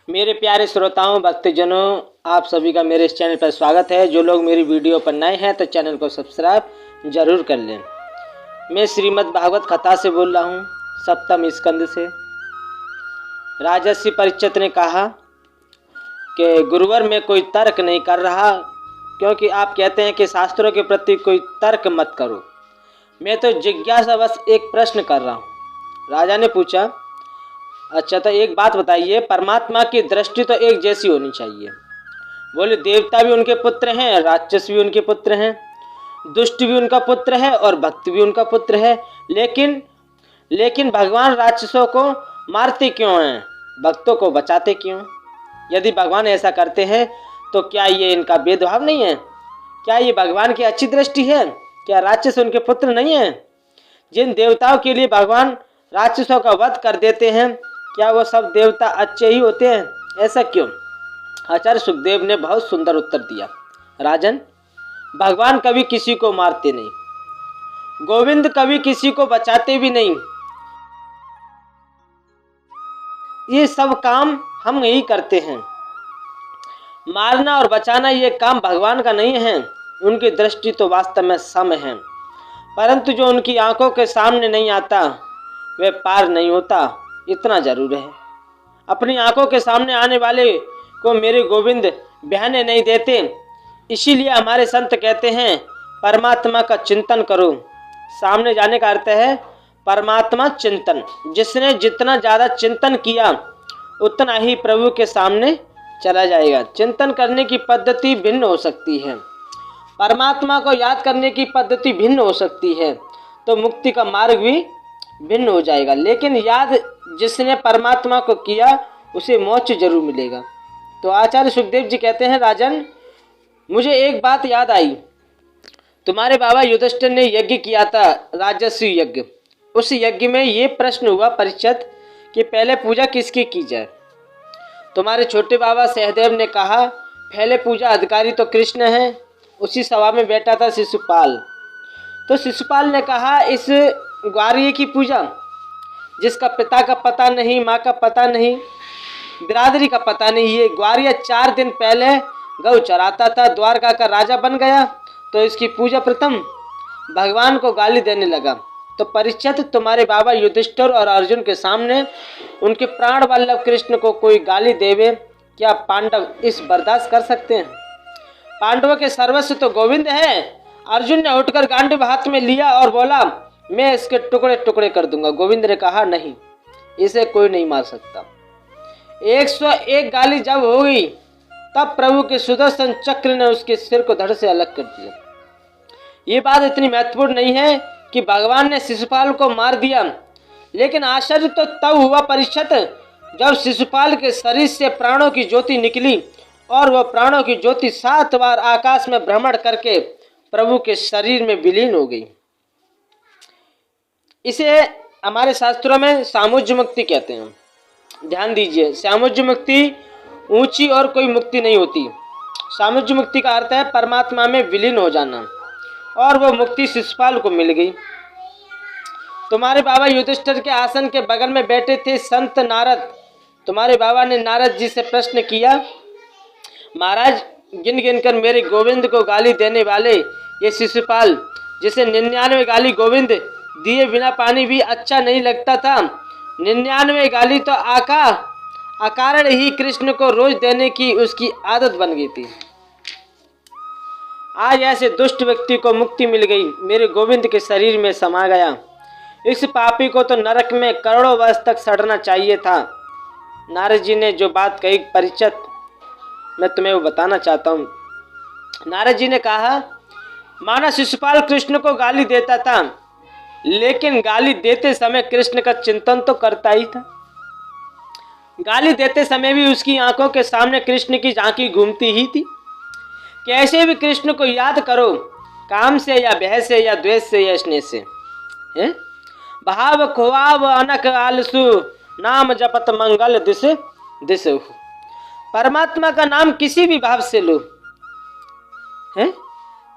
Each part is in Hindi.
मेरे प्यारे श्रोताओं भक्तजनों, आप सभी का मेरे इस चैनल पर स्वागत है। जो लोग मेरी वीडियो पर नए हैं तो चैनल को सब्सक्राइब जरूर कर लें। मैं श्रीमद् भागवत कथा से बोल रहा हूँ, सप्तम स्कंद से। राजर्षि परीक्षित ने कहा कि गुरुवर मैं कोई तर्क नहीं कर रहा, क्योंकि आप कहते हैं कि शास्त्रों के प्रति कोई तर्क मत करो। मैं तो जिज्ञासावश एक प्रश्न कर रहा हूँ। राजा ने पूछा, अच्छा तो एक बात बताइए, परमात्मा की दृष्टि तो एक जैसी होनी चाहिए। बोले, देवता भी उनके पुत्र हैं, राक्षस भी उनके पुत्र हैं, दुष्ट भी उनका पुत्र है और भक्त भी उनका पुत्र है। लेकिन भगवान राक्षसों को मारते क्यों हैं, भक्तों को बचाते क्यों? यदि भगवान ऐसा करते हैं तो क्या ये इनका भेदभाव नहीं है? क्या ये भगवान की अच्छी दृष्टि है? क्या राक्षस उनके पुत्र नहीं हैं? जिन देवताओं के लिए भगवान राक्षसों का वध कर देते हैं, क्या वो सब देवता अच्छे ही होते हैं? ऐसा क्यों? आचार्य सुखदेव ने बहुत सुंदर उत्तर दिया। राजन, भगवान कभी किसी को मारते नहीं, गोविंद कभी किसी को बचाते भी नहीं। ये सब काम हम ही करते हैं। मारना और बचाना ये काम भगवान का नहीं है। उनकी दृष्टि तो वास्तव में सम है, परंतु जो उनकी आंखों के सामने नहीं आता वह पार नहीं होता, इतना जरूर है। अपनी आंखों के सामने आने वाले को मेरे गोविंद बहने नहीं देते। इसीलिए हमारे संत कहते हैं, परमात्मा का चिंतन करो। सामने जाने का अर्थ है परमात्मा चिंतन। जिसने जितना ज़्यादा चिंतन किया उतना ही प्रभु के सामने चला जाएगा। चिंतन करने की पद्धति भिन्न हो सकती है, परमात्मा को याद करने की पद्धति भिन्न हो सकती है, तो मुक्ति का मार्ग भी भिन्न हो जाएगा। लेकिन याद जिसने परमात्मा को किया उसे मोक्ष जरूर मिलेगा। तो आचार्य सुखदेव जी कहते हैं, राजन मुझे एक बात याद आई। तुम्हारे बाबा युधिष्ठिर ने यज्ञ किया था, राजस्वी यज्ञ। उस यज्ञ में ये प्रश्न हुआ परीक्षित कि पहले पूजा किसकी की जाए। तुम्हारे छोटे बाबा सहदेव ने कहा, पहले पूजा अधिकारी तो कृष्ण है। उसी सभा में बैठा था शिशुपाल। तो शिशुपाल ने कहा, इस ग्वारिये की पूजा, जिसका पिता का पता नहीं, माँ का पता नहीं, बिरादरी का पता नहीं, ये ग्वारिया 4 दिन पहले गौ चराता था, द्वारका का राजा बन गया, तो इसकी पूजा प्रथम भगवान को गाली देने लगा। तो परीक्षित, तुम्हारे बाबा युधिष्ठिर और अर्जुन के सामने उनके प्राण वल्लभ कृष्ण को कोई गाली देवे, क्या पांडव इस बर्दाश्त कर सकते हैं? पांडवों के सर्वस्व तो गोविंद है। अर्जुन ने उठकर गांडीव हाथ में लिया और बोला, मैं इसके टुकड़े टुकड़े कर दूंगा। गोविंद ने कहा, नहीं, इसे कोई नहीं मार सकता। 101 गाली जब हो गई तब प्रभु के सुदर्शन चक्र ने उसके सिर को धड़ से अलग कर दिया। ये बात इतनी महत्वपूर्ण नहीं है कि भगवान ने शिशुपाल को मार दिया, लेकिन आश्चर्य तो तब हुआ परीक्षित जब शिशुपाल के शरीर से प्राणों की ज्योति निकली और वह प्राणों की ज्योति 7 बार आकाश में भ्रमण करके प्रभु के शरीर में विलीन हो गई। इसे हमारे शास्त्रों में सामुज्य मुक्ति कहते हैं। ध्यान दीजिए, सामुज्य मुक्ति ऊंची और कोई मुक्ति नहीं होती। सामुज्य मुक्ति का अर्थ है परमात्मा में विलीन हो जाना, और वह मुक्ति शिशुपाल को मिल गई। तुम्हारे बाबा युधिष्ठिर के आसन के बगल में बैठे थे संत नारद। तुम्हारे बाबा ने नारद जी से प्रश्न किया, महाराज गिन गिन कर मेरे गोविंद को गाली देने वाले ये शिशुपाल, जिसे 99 गाली गोविंद दिए बिना पानी भी अच्छा नहीं लगता था, 99 गाली तो अकारण ही कृष्ण को रोज देने की उसकी आदत बन गई थी। आज ऐसे दुष्ट व्यक्ति को मुक्ति मिल गई, मेरे गोविंद के शरीर में समा गया। इस पापी को तो नरक में करोड़ों वर्ष तक सड़ना चाहिए था। नारद जी ने जो बात कही परीक्षित, मैं तुम्हें वो बताना चाहता हूँ। नारद जी ने कहा, माना शिशुपाल कृष्ण को गाली देता था, लेकिन गाली देते समय कृष्ण का चिंतन तो करता ही था। गाली देते समय भी उसकी आंखों के सामने कृष्ण की झांकी घूमती ही थी। कैसे भी कृष्ण को याद करो, काम से या भय से या द्वेष से या स्नेह से, है? भाव खुआव अनक आलसु, नाम जपत मंगल दिस दिस। परमात्मा का नाम किसी भी भाव से लो, है?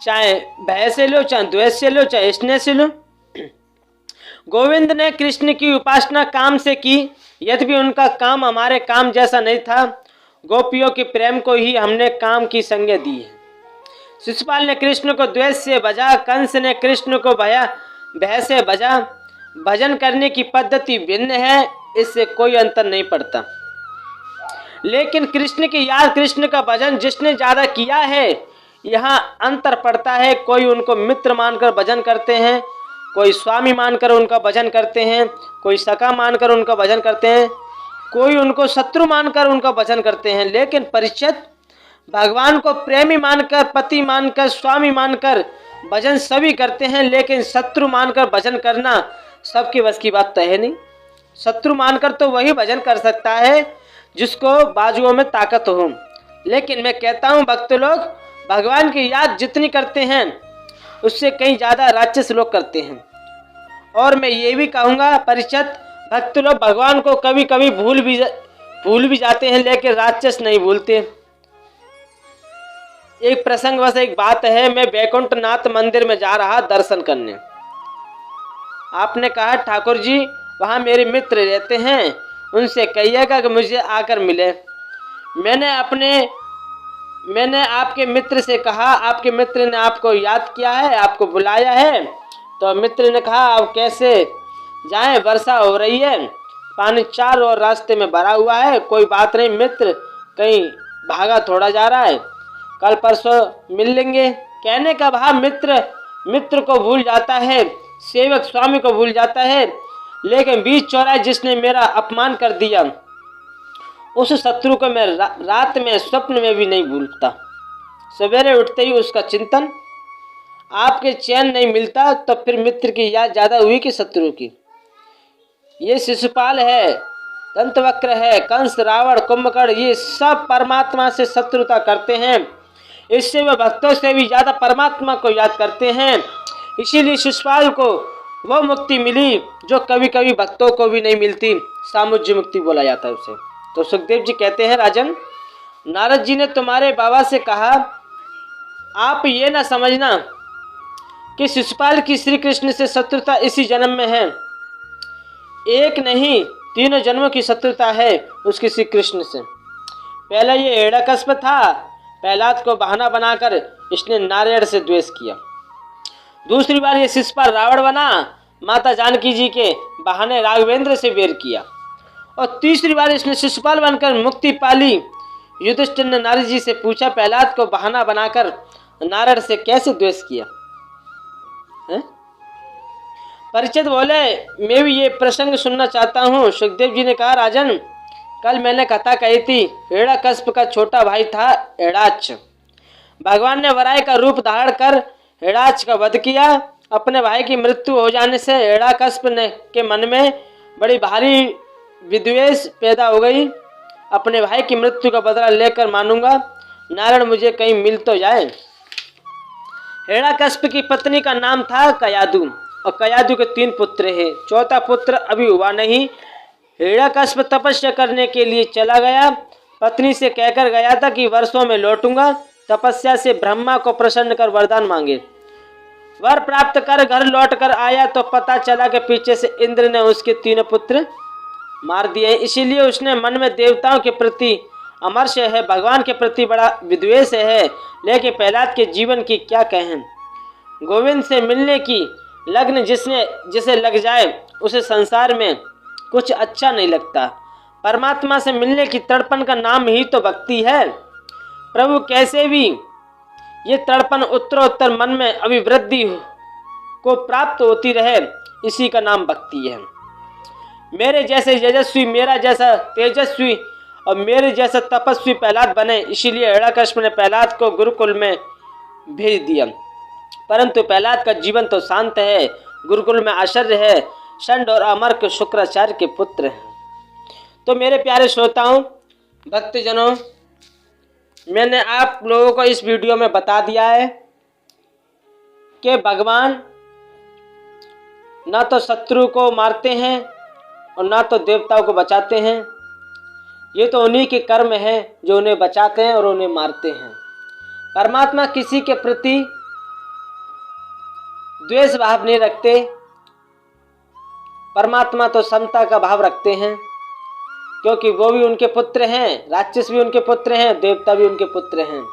चाहे भय से लो, चाहे द्वेष से लो, चाहे स्नेह से लो। गोविंद ने कृष्ण की उपासना काम से की, यद्यपि उनका काम हमारे काम जैसा नहीं था, गोपियों के प्रेम को ही हमने काम की संज्ञा दी है। शिशुपाल ने कृष्ण को द्वेष से भजा, कंस ने कृष्ण को भय से भजा। भजन करने की पद्धति भिन्न है, इससे कोई अंतर नहीं पड़ता। लेकिन कृष्ण की याद, कृष्ण का भजन जिसने ज्यादा किया है, यहाँ अंतर पड़ता है। कोई उनको मित्र मानकर भजन करते हैं, कोई स्वामी मानकर उनका भजन करते हैं, कोई सखा मानकर उनका भजन करते हैं, कोई उनको शत्रु मानकर उनका भजन करते हैं। लेकिन परीक्षित, भगवान को प्रेमी मानकर, पति मानकर, स्वामी मानकर भजन सभी करते हैं, लेकिन शत्रु मानकर भजन करना सबके बस की बात तो है नहीं। शत्रु मानकर तो वही भजन कर सकता है जिसको बाजुओं में ताकत हो। लेकिन मैं कहता हूँ भक्त लोग भगवान की याद जितनी करते हैं उससे कहीं ज़्यादा राक्षस लोग करते हैं। और मैं ये भी कहूँगा परीक्षित, भक्त लोग भगवान को कभी कभी भूल भी जाते हैं, लेकिन राक्षस नहीं भूलते। एक प्रसंग बस एक बात है, मैं बैकुंठनाथ मंदिर में जा रहा दर्शन करने। आपने कहा ठाकुर जी वहाँ मेरे मित्र रहते हैं, उनसे कहिएगा कि मुझे आकर मिले। मैंने आपके मित्र से कहा, आपके मित्र ने आपको याद किया है, आपको बुलाया है। तो मित्र ने कहा अब कैसे जाएं, वर्षा हो रही है, पानी चारों ओर रास्ते में भरा हुआ है। कोई बात नहीं मित्र, कहीं भागा थोड़ा जा रहा है, कल परसों मिल लेंगे। कहने का भाव मित्र को भूल जाता है, सेवक स्वामी को भूल जाता है। लेकिन बीच चौराहे जिसने मेरा अपमान कर दिया, उस शत्रु को मैं रात में स्वप्न में भी नहीं भूलता। सवेरे उठते ही उसका चिंतन। आपके चैन नहीं मिलता तो फिर मित्र की याद ज़्यादा हुई कि शत्रु की। ये शिशुपाल है, दंतवक्र है, कंस, रावण, कुंभकर्ण, ये सब परमात्मा से शत्रुता करते हैं। इससे वे भक्तों से भी ज़्यादा परमात्मा को याद करते हैं। इसीलिए शिशुपाल को वो मुक्ति मिली जो कभी कभी भक्तों को भी नहीं मिलती। सामुज्य मुक्ति बोला जाता है उसे। तो सुखदेव जी कहते हैं राजन, नारद जी ने तुम्हारे बाबा से कहा आप ये ना समझना कि शिशुपाल की श्री कृष्ण से शत्रुता इसी जन्म में है। एक नहीं, तीनों जन्मों की शत्रुता है उसकी श्री कृष्ण से। पहला ये हिरण्यकश्यप था, प्रहलाद को बहाना बनाकर इसने नारायण से द्वेष किया। दूसरी बार ये शिशुपाल रावण बना, माता जानकी जी के बहाने राघवेंद्र से बैर किया। और तीसरी बार इसने शिशुपाल बनकर मुक्ति पाली। युधिष्ठिर ने नारद जी से पूछा प्रहलाद को बहाना बनाकर नारायण से कैसे द्वेष किया है? परीक्षित बोले मैं भी ये प्रसंग सुनना चाहता हूँ। सुखदेव जी ने कहा राजन, कल मैंने कथा कही थी, हिरण्यकश्यप का छोटा भाई था हिरण्याक्ष। भगवान ने वराह का रूप धारण कर हिरण्याक्ष का वध किया। अपने भाई की मृत्यु हो जाने से हिरण्यकश्यप के मन में बड़ी भारी विद्वेष पैदा हो गई। अपने भाई की मृत्यु का बदला लेकर मानूंगा, नारायण मुझे कहीं मिल तो जाए। हिरण्यकश्यप की पत्नी का नाम था कयादु, और कयादु के 3 पुत्र हैं, चौथा पुत्र अभी हुआ नहीं। हिरण्यकश्यप तपस्या करने के लिए चला गया। पत्नी से कहकर गया था कि वर्षों में लौटूंगा। तपस्या से ब्रह्मा को प्रसन्न कर वरदान मांगे। वर प्राप्त कर घर लौट कर आया तो पता चला कि पीछे से इंद्र ने उसके 3 पुत्र मार दिए। इसीलिए उसने मन में देवताओं के प्रति अमर्ष है, भगवान के प्रति बड़ा विद्वेष है। लेकिन प्रहलाद के जीवन की क्या कहें। गोविंद से मिलने की लगन जिसे लग जाए उसे संसार में कुछ अच्छा नहीं लगता। परमात्मा से मिलने की तड़पन का नाम ही तो भक्ति है। प्रभु कैसे भी ये तड़पन उत्तरोत्तर मन में अभिवृद्धि को प्राप्त होती रहे, इसी का नाम भक्ति है। मेरे जैसे यशस्वी, मेरा जैसा तेजस्वी और मेरे जैसा तपस्वी प्रहलाद बने। इसीलिए हिरण्यकश्यप ने प्रहलाद को गुरुकुल में भेज दिया। परंतु प्रहलाद का जीवन तो शांत है, गुरुकुल में आश्चर्य है, षंड और अमर्क शुक्राचार्य के पुत्र हैं। तो मेरे प्यारे श्रोताओं, भक्तजनों, मैंने आप लोगों को इस वीडियो में बता दिया है कि भगवान ना तो शत्रु को मारते हैं और ना तो देवताओं को बचाते हैं। ये तो उन्हीं के कर्म हैं जो उन्हें बचाते हैं और उन्हें मारते हैं। परमात्मा किसी के प्रति द्वेष भाव नहीं रखते। परमात्मा तो समता का भाव रखते हैं। क्योंकि वो भी उनके पुत्र हैं, राक्षस भी उनके पुत्र हैं, देवता भी उनके पुत्र हैं।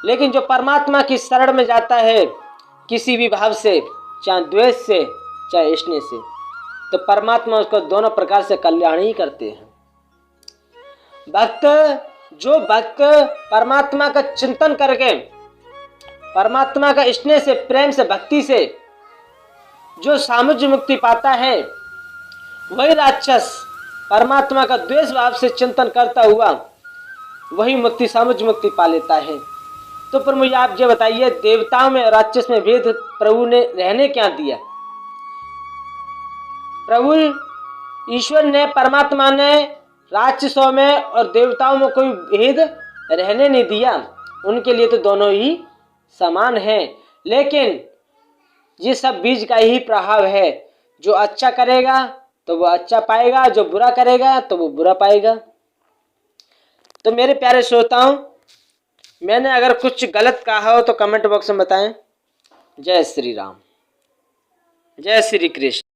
लेकिन जो परमात्मा की शरण में जाता है किसी भी भाव से, चाहे द्वेष से चाहे स्नेह से, तो परमात्मा उसको दोनों प्रकार से कल्याण ही करते हैं। जो भक्त परमात्मा का चिंतन करके, परमात्मा का स्नेह से, प्रेम से, भक्ति से जो सामुज्य मुक्ति पाता है, वही राक्षस परमात्मा का द्वेष भाव से चिंतन करता हुआ वही मुक्ति, सामुज्य मुक्ति पा लेता है। तो पर मुझे आप ये बताइए, देवताओं में और राक्षस में भेद प्रभु ने रहने क्या दिया? प्रभु ईश्वर ने, परमात्मा ने राक्षसों में और देवताओं में कोई भेद रहने नहीं दिया। उनके लिए तो दोनों ही समान हैं। लेकिन ये सब बीज का ही प्रभाव है। जो अच्छा करेगा तो वो अच्छा पाएगा, जो बुरा करेगा तो वो बुरा पाएगा। तो मेरे प्यारे श्रोताओं, मैंने अगर कुछ गलत कहा हो तो कमेंट बॉक्स में बताएं। जय श्री राम, जय श्री कृष्ण।